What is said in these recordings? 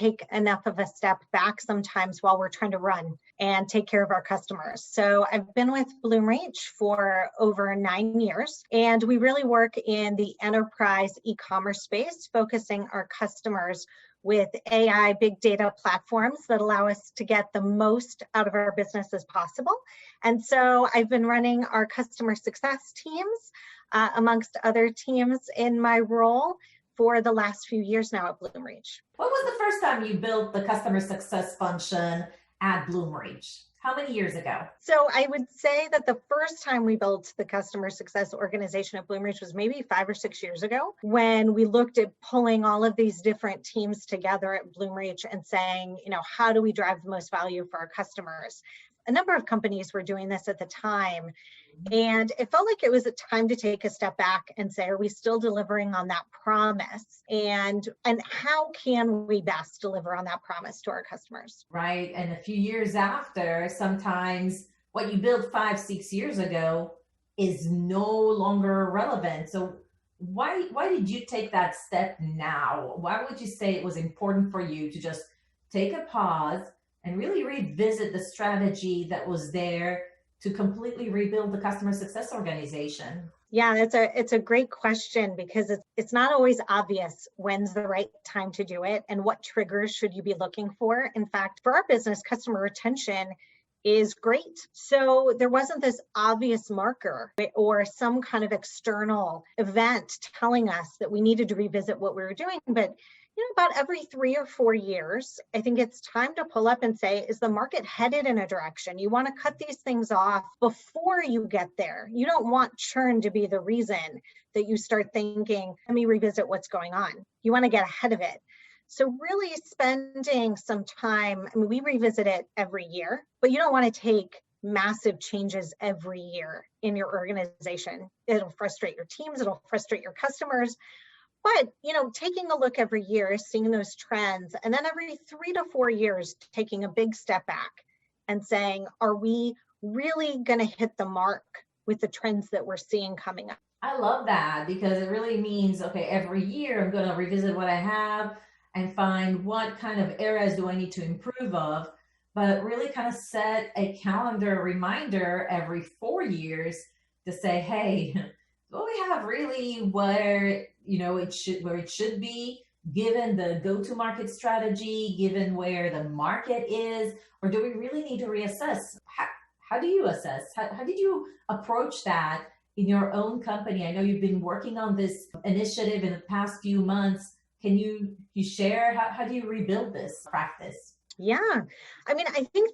take enough of a step back sometimes while we're trying to run and take care of our customers. So I've been with Bloomreach for over 9 years, and we really work in the enterprise e-commerce space, focusing our customers with AI big data platforms that allow us to get the most out of our business as possible. And so I've been running our customer success teams, amongst other teams in my role for the last few years now at Bloomreach. What was the first time you built the customer success function at Bloomreach? How many years ago? So I would say that the first time we built the customer success organization at Bloomreach was maybe 5 or 6 years ago, when we looked at pulling all of these different teams together at Bloomreach and saying, how do we drive the most value for our customers? A number of companies were doing this at the time, and it felt like it was a time to take a step back and say, are we still delivering on that promise? And how can we best deliver on that promise to our customers? Right. And a few years after, sometimes what you built 5, 6 years ago is no longer relevant. So why did you take that step now? Why would you say it was important for you to just take a pause and really revisit the strategy that was there to completely rebuild the customer success organization? Yeah, it's a great question, because it's not always obvious when's the right time to do it and what triggers should you be looking for. In fact, for our business, customer retention is great. So there wasn't this obvious marker or some kind of external event telling us that we needed to revisit what we were doing. But about every 3 or 4 years, I think it's time to pull up and say, is the market headed in a direction? You want to cut these things off before you get there. You don't want churn to be the reason that you start thinking, let me revisit what's going on. You want to get ahead of it. So really spending some time, we revisit it every year, but you don't want to take massive changes every year in your organization. It'll frustrate your teams, it'll frustrate your customers. But, taking a look every year, seeing those trends, and then every 3 to 4 years, taking a big step back and saying, are we really going to hit the mark with the trends that we're seeing coming up? I love that, because it really means, okay, every year I'm going to revisit what I have and find what kind of areas do I need to improve of, but really kind of set a calendar reminder every 4 years to say, hey, do we have really where it should be, given the go-to-market strategy, given where the market is, or do we really need to reassess? How do you assess? How did you approach that in your own company? I know you've been working on this initiative in the past few months. Can you share how do you rebuild this practice? Yeah, I think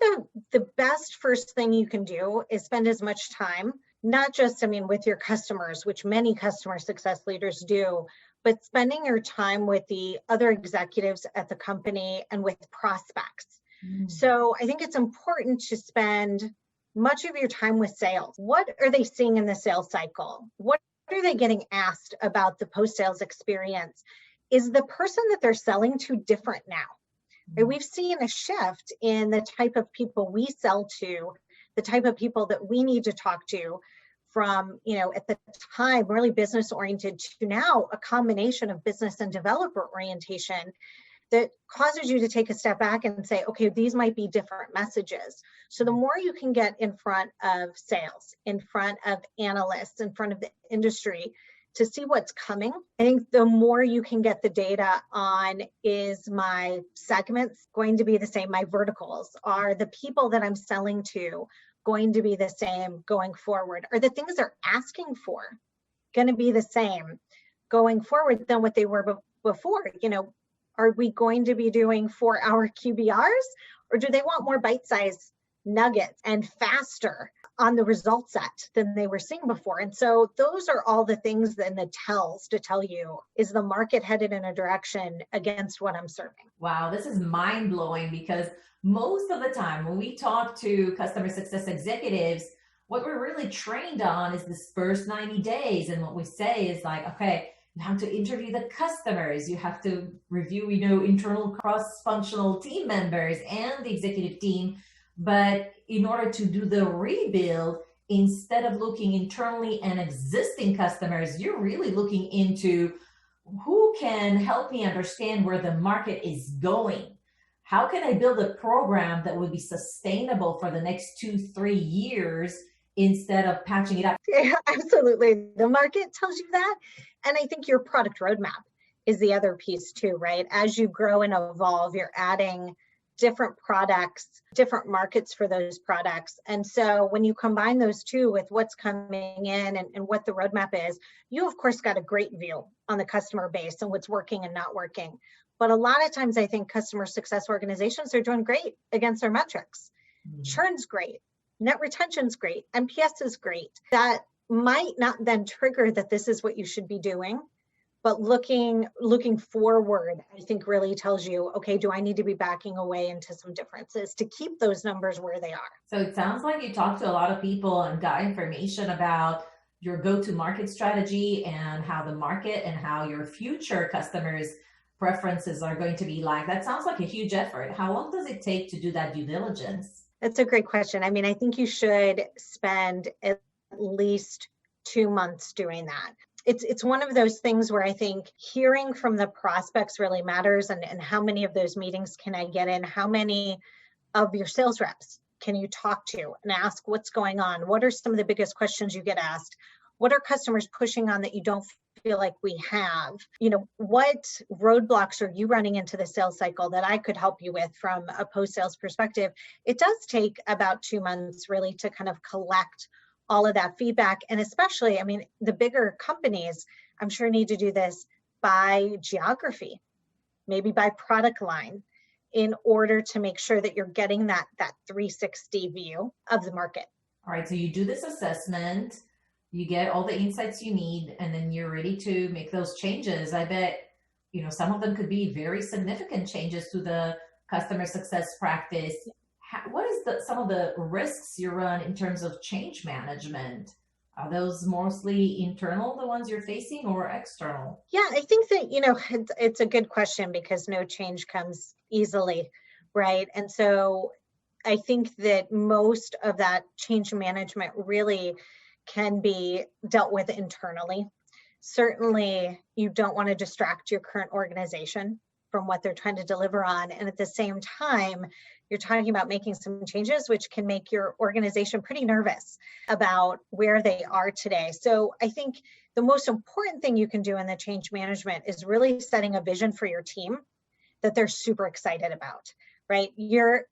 the best first thing you can do is spend as much time, not just, with your customers, which many customer success leaders do, but spending your time with the other executives at the company and with prospects. So I think it's important to spend much of your time with sales. What are they seeing in the sales cycle? What are they getting asked about the post-sales experience? Is the person that they're selling to different now? We've seen a shift in the type of people we sell to the type of people that we need to talk to from, at the time, really business oriented to now a combination of business and developer orientation that causes you to take a step back and say, okay, these might be different messages. So the more you can get in front of sales, in front of analysts, in front of the industry to see what's coming, I think the more you can get the data on, is my segments going to be the same? My verticals, are the people that I'm selling to going to be the same going forward? Are the things they're asking for going to be the same going forward than what they were before? Are we going to be doing 4-hour QBRs, or do they want more bite-sized nuggets and faster on the result set than they were seeing before? And so those are all the things then the tells to tell you, is the market headed in a direction against what I'm serving? Wow, this is mind-blowing, because most of the time when we talk to customer success executives, what we're really trained on is this first 90 days. And what we say is like, okay, you have to interview the customers, you have to review, internal cross-functional team members and the executive team. But in order to do the rebuild, instead of looking internally and existing customers, you're really looking into who can help me understand where the market is going. How can I build a program that will be sustainable for the next 2-3 years instead of patching it up? Yeah, absolutely. The market tells you that. And I think your product roadmap is the other piece too, right? As you grow and evolve, you're adding different products, different markets for those products. And so when you combine those two with what's coming in and what the roadmap is, you of course got a great view on the customer base and what's working and not working. But a lot of times I think customer success organizations are doing great against their metrics. Churn's great, net retention's great, NPS is great. That might not then trigger that this is what you should be doing, but looking forward, I think really tells you, okay, do I need to be backing away into some differences to keep those numbers where they are? So it sounds like you talked to a lot of people and got information about your go-to-market strategy and how the market and how your future customers' preferences are going to be like. That sounds like a huge effort. How long does it take to do that due diligence? That's a great question. I mean, I think you should spend at least 2 months doing that. It's one of those things where I think hearing from the prospects really matters, and how many of those meetings can I get in? How many of your sales reps can you talk to and ask what's going on? What are some of the biggest questions you get asked? What are customers pushing on that you don't feel like we have? What roadblocks are you running into the sales cycle that I could help you with from a post-sales perspective? It does take about 2 months really to kind of collect all of that feedback. And especially, I mean, the bigger companies, I'm sure, need to do this by geography, maybe by product line, in order to make sure that you're getting that 360 view of the market. All right, so you do this assessment, you get all the insights you need, and then you're ready to make those changes. I bet, some of them could be very significant changes to the customer success practice. What is some of the risks you run in terms of change management? Are those mostly internal, the ones you're facing, or external? Yeah, I think that, it's a good question, because no change comes easily, right? And so I think that most of that change management really can be dealt with internally. Certainly, you don't want to distract your current organization from what they're trying to deliver on. And at the same time, you're talking about making some changes, which can make your organization pretty nervous about where they are today. So I think the most important thing you can do in the change management is really setting a vision for your team that they're super excited about, right?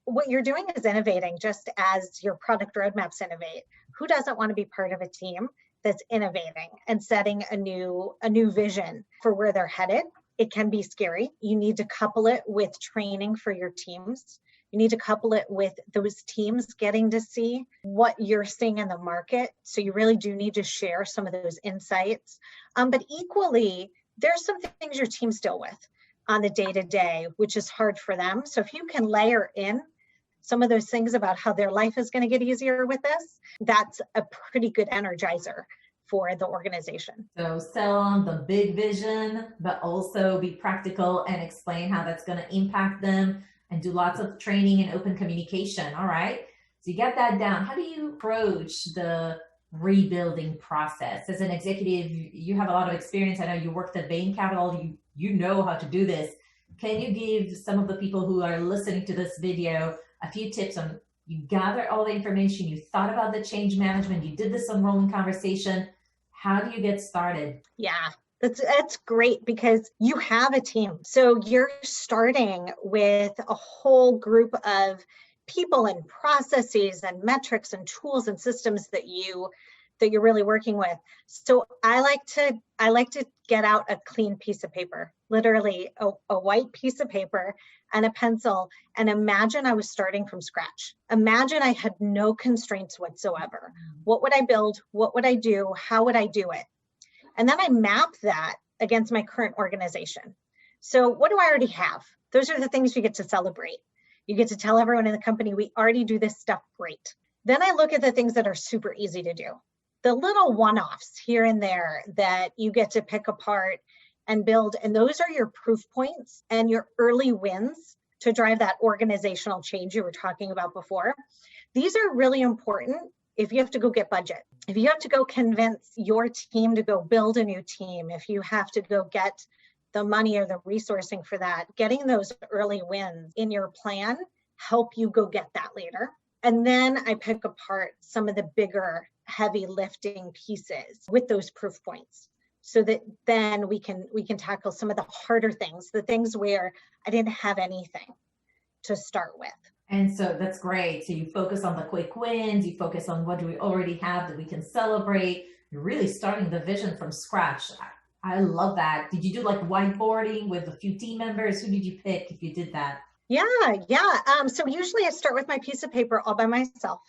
What you're doing is innovating, just as your product roadmaps innovate. Who doesn't want to be part of a team that's innovating and setting a new vision for where they're headed? It can be scary. You need to couple it with training for your teams. You need to couple it with those teams getting to see what you're seeing in the market. So you really do need to share some of those insights. But equally, there's some things your teams deal with on the day-to-day, which is hard for them. So if you can layer in some of those things about how their life is going to get easier with this, that's a pretty good energizer for the organization. So sell on the big vision, but also be practical and explain how that's going to impact them, and do lots of training and open communication. All right. So you got that down. How do you approach the rebuilding process? As an executive, you have a lot of experience. I know you worked at Bain Capital. You know how to do this. Can you give some of the people who are listening to this video a few tips on, you gather all the information, you thought about the change management, you did this unrolling conversation. How do you get started? Yeah, that's great because you have a team. So you're starting with a whole group of people and processes and metrics and tools and systems that you're really working with. So I like to get out a clean piece of paper, literally a white piece of paper and a pencil, and imagine I was starting from scratch. Imagine I had no constraints whatsoever. What would I build? What would I do? How would I do it? And then I map that against my current organization. So what do I already have? Those are the things you get to celebrate. You get to tell everyone in the company, we already do this stuff great. Then I look at the things that are super easy to do. The little one-offs here and there that you get to pick apart and build. And those are your proof points and your early wins to drive that organizational change you were talking about before. These are really important if you have to go get budget, if you have to go convince your team to go build a new team, if you have to go get the money or the resourcing for that, getting those early wins in your plan help you go get that later. And then I pick apart some of the bigger heavy lifting pieces with those proof points so that then we can tackle some of the harder things, the things where I didn't have anything to start with. And so that's great. So you focus on the quick wins, you focus on what do we already have that we can celebrate. You're really starting the vision from scratch. I love that. Did you do like whiteboarding with a few team members? Who did you pick if you did that? Yeah. So usually I start with my piece of paper all by myself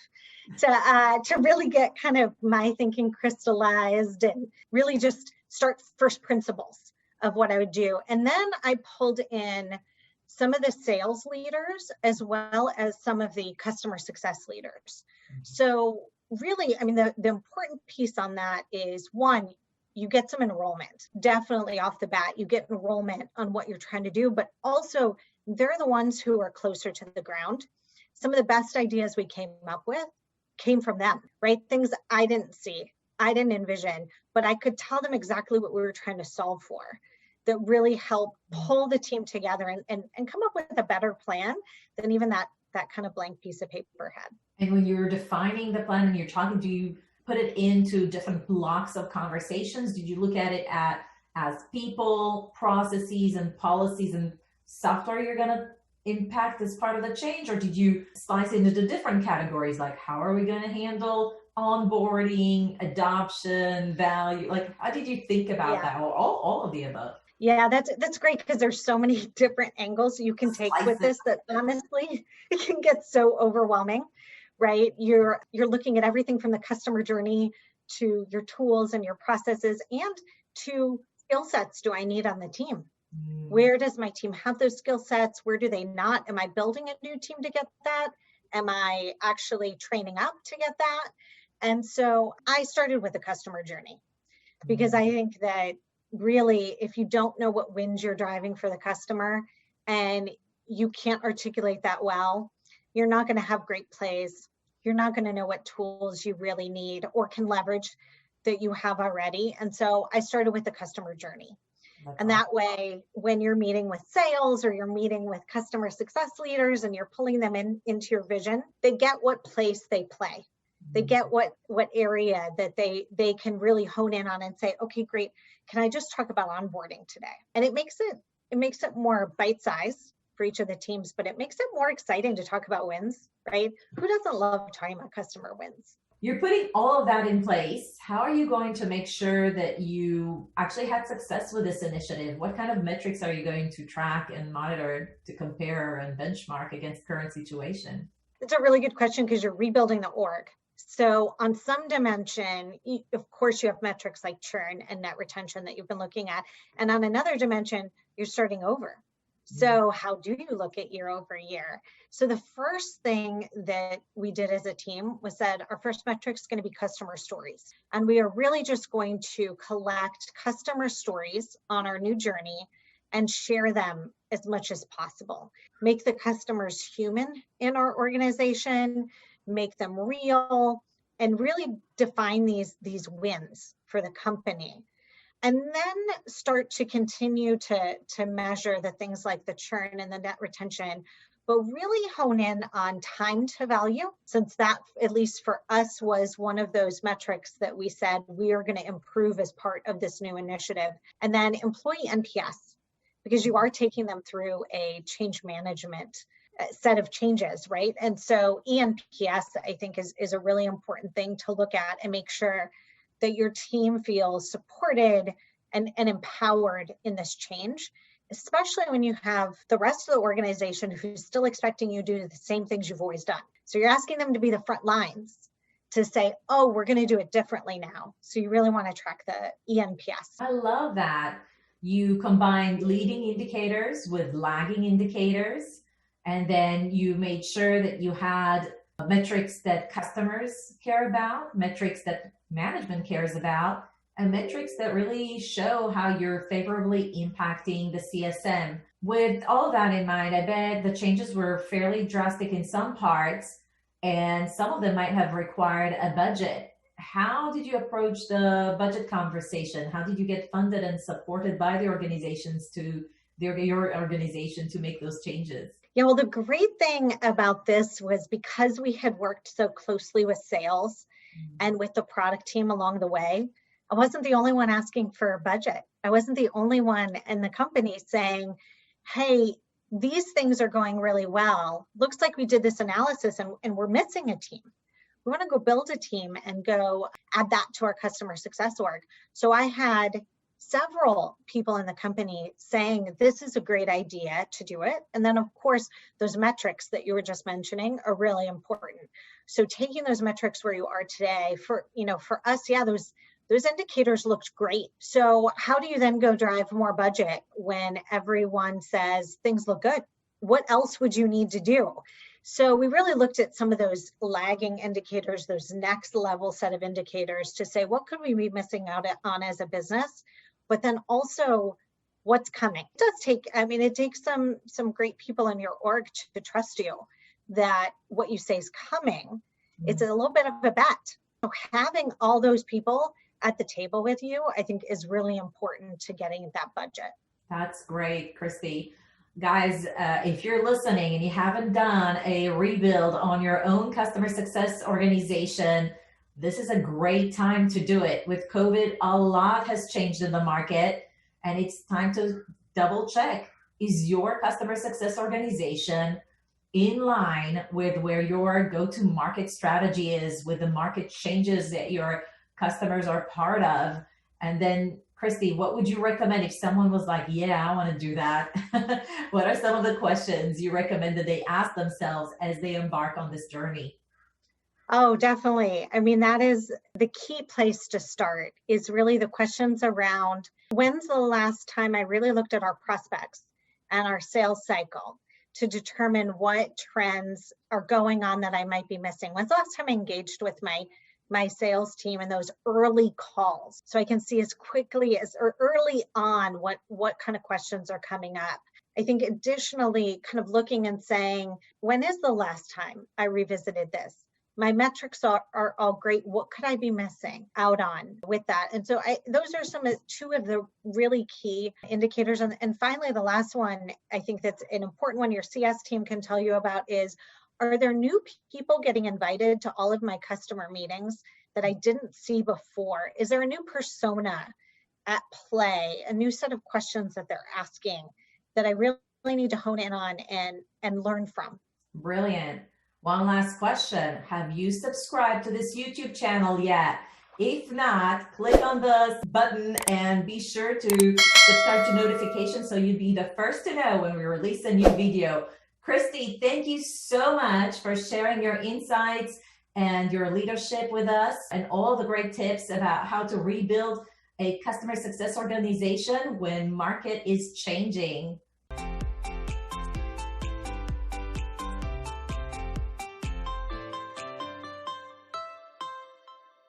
to really get kind of my thinking crystallized and really just start first principles of what I would do. And then I pulled in some of the sales leaders as well as some of the customer success leaders. So really, I mean, the important piece on that is, one, you get some enrollment. Definitely off the bat, you get enrollment on what you're trying to do, but also they're the ones who are closer to the ground. Some of the best ideas we came up with came from them, right? Things I didn't see, I didn't envision, but I could tell them exactly what we were trying to solve for, that really help pull the team together and come up with a better plan than even that kind of blank piece of paper had. And when you're defining the plan and you're talking, do you put it into different blocks of conversations? Did you look at it as people, processes, and policies and software you're going to impact as part of the change? Or did you slice it into different categories? Like, how are we going to handle onboarding, adoption, value? Like, how did you think about that? Or all of the above? Yeah, that's great because there's so many different angles you can take with this that honestly, it can get so overwhelming, right? You're looking at everything from the customer journey to your tools and your processes and to skill sets do I need on the team? Where does my team have those skill sets? Where do they not? Am I building a new team to get that? Am I actually training up to get that? And so I started with the customer journey because I think that really, if you don't know what wins you're driving for the customer and you can't articulate that well, you're not going to have great plays. You're not going to know what tools you really need or can leverage that you have already. And so I started with the customer journey. And that way, when you're meeting with sales or you're meeting with customer success leaders and you're pulling them into your vision, they get what place they play. They get what area that they can really hone in on and say, okay, great. Can I just talk about onboarding today? And it makes it more bite-sized for each of the teams, but it makes it more exciting to talk about wins, right? Who doesn't love talking about customer wins? You're putting all of that in place. How are you going to make sure that you actually had success with this initiative? What kind of metrics are you going to track and monitor to compare and benchmark against current situation? It's a really good question because you're rebuilding the org. So on some dimension, of course, you have metrics like churn and net retention that you've been looking at. And on another dimension, you're starting over. So how do you look at year over year? So the first thing that we did as a team was said, our first metric is going to be customer stories. And we are really just going to collect customer stories on our new journey and share them as much as possible. Make the customers human in our organization, make them real, and really define these wins for the company. And then start to continue to measure the things like the churn and the net retention, but really hone in on time to value, since that, at least for us, was one of those metrics that we said we are going to improve as part of this new initiative. And then employee NPS, because you are taking them through a change management set of changes, right? And so eNPS, I think, is a really important thing to look at and make sure that your team feels supported and empowered in this change, especially when you have the rest of the organization who's still expecting you to do the same things you've always done. So you're asking them to be the front lines to say, oh, we're going to do it differently now. So you really want to track the eNPS. I love that. You combined leading indicators with lagging indicators, and then you made sure that you had metrics that customers care about, metrics that management cares about, and metrics that really show how you're favorably impacting the CSM. With all that in mind, I bet the changes were fairly drastic in some parts, and some of them might have required a budget. How did you approach the budget conversation? How did you get funded and supported by the organizations your organization to make those changes? Yeah, well, the great thing about this was because we had worked so closely with sales and with the product team along the way, I wasn't the only one asking for a budget. I wasn't the only one in the company saying, hey, these things are going really well. Looks like we did this analysis and we're missing a team. We want to go build a team and go add that to our customer success org. So I had several people in the company saying this is a great idea to do it. And then of course, those metrics that you were just mentioning are really important. So taking those metrics where you are today, for us, yeah, those indicators looked great. So how do you then go drive more budget when everyone says things look good? What else would you need to do? So we really looked at some of those lagging indicators, those next level set of indicators to say, what could we be missing out on as a business? But then also what's coming. It does take, it takes some great people in your org to trust you that what you say is coming. Mm-hmm. It's a little bit of a bet. So having all those people at the table with you, I think, is really important to getting that budget. That's great, Christy. Guys, if you're listening and you haven't done a rebuild on your own customer success organization, this is a great time to do it. With COVID, a lot has changed in the market, and it's time to double check. Is your customer success organization in line with where your go-to-market strategy is, with the market changes that your customers are part of? And then, Christy, what would you recommend if someone was like, yeah, I want to do that? What are some of the questions you recommend that they ask themselves as they embark on this journey? Oh, definitely. That is the key place to start, is really the questions around, when's the last time I really looked at our prospects and our sales cycle to determine what trends are going on that I might be missing? When's the last time I engaged with my sales team in those early calls, so I can see as quickly as, or early on, what kind of questions are coming up? I think additionally, kind of looking and saying, when is the last time I revisited this? My metrics are all great. What could I be missing out on with that? And so those are two of the really key indicators. And finally, the last one, I think that's an important one your CS team can tell you about is, are there new people getting invited to all of my customer meetings that I didn't see before? Is there a new persona at play, a new set of questions that they're asking that I really need to hone in on and learn from? Brilliant. One last question. Have you subscribed to this YouTube channel yet? If not, click on the button and be sure to subscribe to notifications so you'll be the first to know when we release a new video. Christy, thank you so much for sharing your insights and your leadership with us, and all the great tips about how to rebuild a customer success organization when market is changing.